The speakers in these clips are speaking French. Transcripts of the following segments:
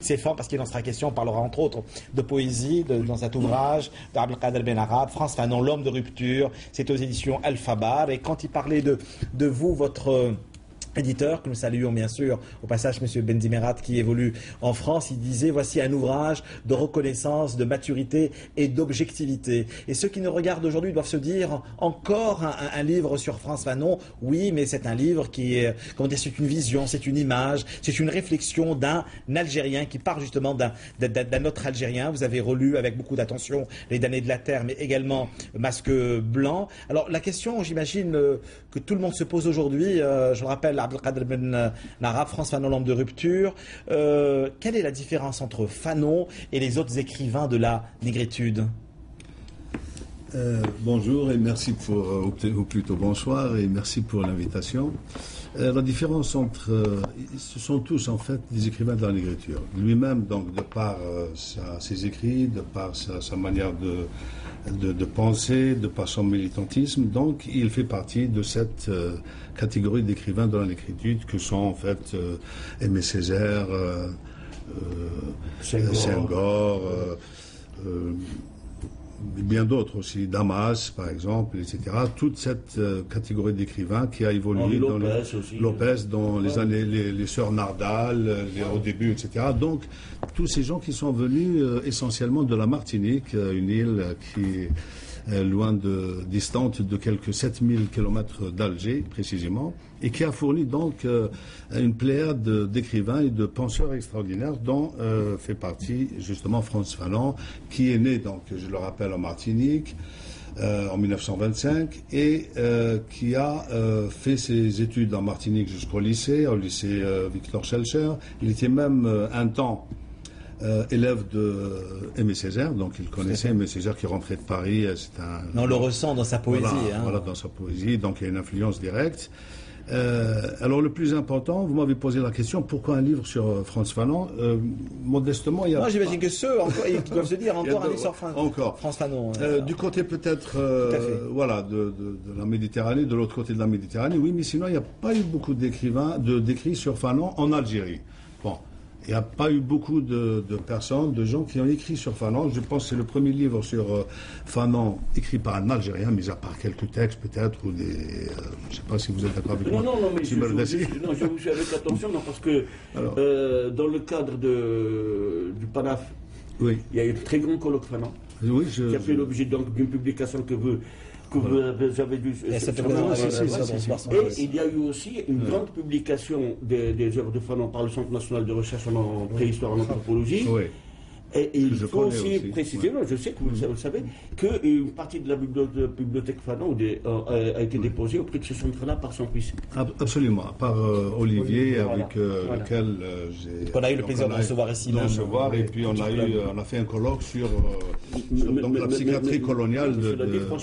C'est fort parce qu'il en sera question, on parlera entre autres de poésie dans cet ouvrage d'Abdelkader Benarab, Frantz Fanon, L'homme de rupture, c'est aux éditions Alphabar. Et quand il parlait de vous, votre éditeur, que nous saluons bien sûr, au passage M. Benzimerat qui évolue en France, il disait voici un ouvrage de reconnaissance, de maturité et d'objectivité. Et ceux qui nous regardent aujourd'hui doivent se dire encore un livre sur Frantz Fanon, oui, mais c'est un livre qui est, comment dire, c'est une vision, c'est une image, c'est une réflexion d'un Algérien qui part justement d'un autre Algérien. Vous avez relu avec beaucoup d'attention Les damnés de la terre, mais également Masque blanc. Alors la question, j'imagine, que tout le monde se pose aujourd'hui, je le rappelle, Abdelkader Benarab, Frantz Fanon, L'homme de rupture. Quelle est la différence entre Fanon et les autres écrivains de la négritude? Bonjour et merci ou plutôt bonsoir et merci pour l'invitation. La différence entre, ce sont tous en fait des écrivains de la négritude. Lui-même, donc, de par ses écrits, de par sa manière de penser, de par son militantisme, donc il fait partie de cette catégorie d'écrivains de la négritude que sont en fait Aimé Césaire, Senghor, bien d'autres aussi, Damas par exemple, etc. Toute cette catégorie d'écrivains qui a évolué dans Lopez, dans les années, les sœurs Nardal, au début, etc. Donc tous ces gens qui sont venus essentiellement de la Martinique, une île qui est distante de quelques 7000 km d'Alger précisément, et qui a fourni donc une pléiade d'écrivains et de penseurs extraordinaires dont fait partie justement Frantz Fanon, qui est né, donc, je le rappelle, en Martinique en 1925 et qui a fait ses études en Martinique jusqu'au lycée, au lycée Victor Schellcher. Il était même un temps élève de Aimé Césaire, donc il connaissait Aimé Césaire qui rentrait de Paris. On le ressent dans sa poésie. Voilà, dans sa poésie, donc il y a une influence directe. Alors le plus important, vous m'avez posé la question, pourquoi un livre sur Frantz Fanon? Modestement, il y a... Moi j'imagine que ceux qui doivent se dire encore un livre sur Frantz Fanon. Du côté peut-être voilà, de la Méditerranée, de l'autre côté de la Méditerranée, oui, mais sinon il n'y a pas eu beaucoup d'écrits sur Fanon en Algérie. Bon. Il n'y a pas eu beaucoup de personnes, de gens qui ont écrit sur Fanon. Je pense que c'est le premier livre sur Fanon écrit par un Algérien, mis à part quelques textes peut-être, ou des... je ne sais pas si vous êtes d'accord avec moi. Non, mais je vous suis avec attention, parce que dans le cadre du PANAF, oui, il y a eu un très grand colloque Fanon, oui, qui a fait l'objet d'une publication que vous avez dû... Et il y a eu aussi une grande publication des œuvres de Fanon par le Centre national de recherche en préhistoire en anthropologie. Oui. Et il faut aussi préciser, je sais que vous le savez, qu'une partie de la bibliothèque Fanon a été déposée auprès de ce centre-là par son fils. Absolument, par Olivier, avec lequel j'ai... On a eu le plaisir de recevoir ici. Et puis on a fait un colloque sur la psychiatrie coloniale.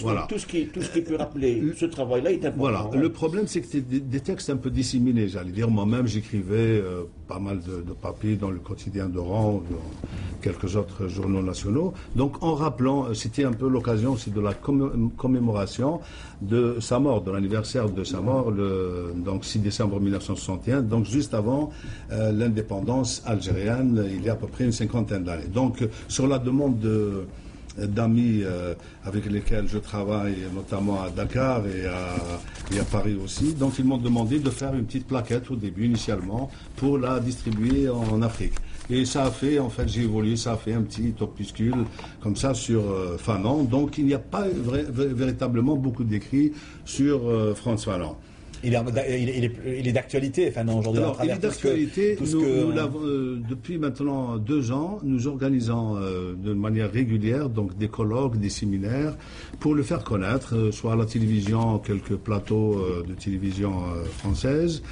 Voilà. Tout ce qui peut rappeler ce travail-là est important. Voilà. Le problème, c'est que c'est des textes un peu disséminés, j'allais dire. Moi-même, j'écrivais pas mal de papiers dans le quotidien d'Oran, quelques autres journaux nationaux. Donc en rappelant, c'était un peu l'occasion aussi de la commémoration de sa mort, de l'anniversaire de sa mort, donc 6 décembre 1961, donc juste avant l'indépendance algérienne, il y a à peu près une cinquantaine d'années. Donc sur la demande d'amis avec lesquels je travaille, notamment à Dakar et à Paris aussi. Donc ils m'ont demandé de faire une petite plaquette au début, initialement, pour la distribuer en Afrique. Et ça a fait, en fait, j'ai évolué, ça a fait un petit opuscule comme ça sur Fanon. Donc il n'y a pas véritablement beaucoup d'écrits sur Frantz Fanon. Il est d'actualité, Fanon, aujourd'hui. Il est d'actualité. Depuis maintenant 2 ans, nous organisons de manière régulière donc des colloques, des séminaires, pour le faire connaître, soit à la télévision, quelques plateaux de télévision française,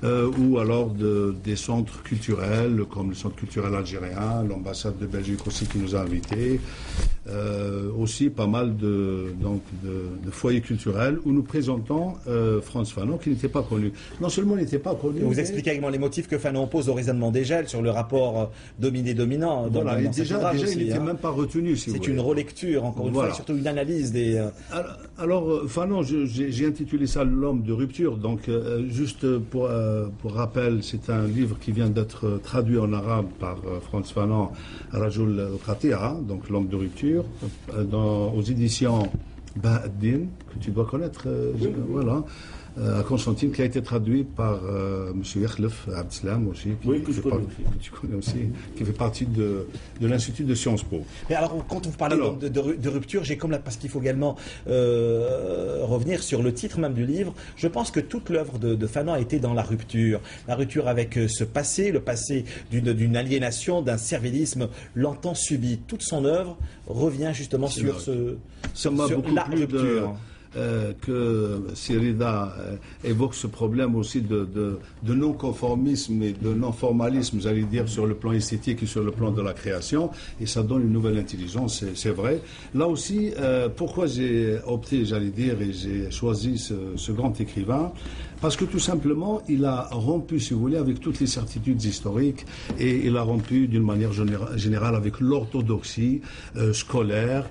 ou alors des centres culturels, comme le Centre culturel algérien, l'ambassade de Belgique aussi qui nous a invités, aussi pas mal de foyers culturels où nous présentons Frantz Fanon, qui n'était pas connu. Non seulement il n'était pas connu... Vous expliquez également les motifs que Fanon oppose au raisonnement des Gels sur le rapport dominé-dominant. Voilà, déjà il n'était même pas retenu, si vous voulez. C'est une relecture, encore une fois, surtout une analyse des... Alors, Fanon, j'ai intitulé ça L'homme de rupture, donc juste pour pour rappel, c'est un livre qui vient d'être traduit en arabe par Frantz Fanon, Rajul Khati'a, donc l'homme de rupture, aux éditions Baha'u'ddin, que tu dois connaître, voilà, à Constantine, qui a été traduit par M. Yakhlef Abdeslam aussi, que tu connais aussi, qui fait partie de l'Institut de Sciences Po. Mais alors, quand vous parlez de rupture, j'ai comme là, parce qu'il faut également revenir sur le titre même du livre, je pense que toute l'œuvre de Fanon a été dans la rupture avec ce passé, le passé d'une aliénation, d'un servilisme longtemps subi. Toute son œuvre revient justement sur la rupture. Que Sirida évoque ce problème aussi de non-conformisme et de non-formalisme, j'allais dire, sur le plan esthétique et sur le plan de la création, et ça donne une nouvelle intelligence, c'est vrai. Là aussi, pourquoi j'ai opté, j'allais dire, et j'ai choisi ce grand écrivain, parce que tout simplement, il a rompu, si vous voulez, avec toutes les certitudes historiques, et il a rompu d'une manière générale avec l'orthodoxie scolaire,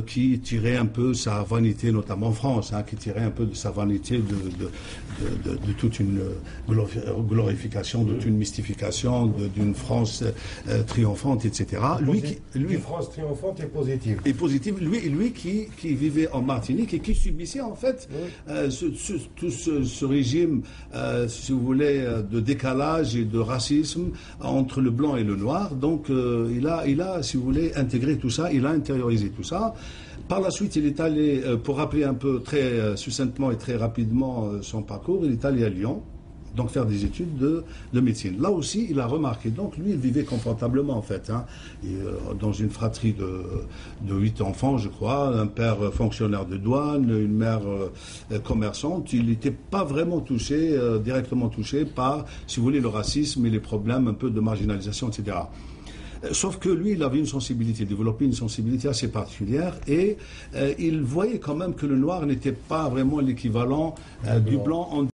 qui tirait un peu sa vanité, notamment en France, qui tirait un peu de sa vanité de toute une glorification, de toute une mystification, d'une France triomphante, etc. Une France triomphante et positive. Et positive. Lui qui vivait en Martinique et qui subissait en fait tout ce régime, si vous voulez, de décalage et de racisme entre le blanc et le noir. Donc il a, si vous voulez, intégré tout ça, il a intériorisé tout ça. Par la suite, il est allé, pour rappeler un peu très succinctement et très rapidement son parcours, il est allé à Lyon, donc faire des études de médecine. Là aussi, il a remarqué, donc lui, il vivait confortablement en fait, dans une fratrie de 8 enfants, je crois, un père fonctionnaire de douane, une mère commerçante. Il n'était pas vraiment touché, directement touché par, si vous voulez, le racisme et les problèmes un peu de marginalisation, etc. Sauf que lui, il avait une sensibilité, développé une sensibilité assez particulière, et il voyait quand même que le noir n'était pas vraiment l'équivalent du blanc en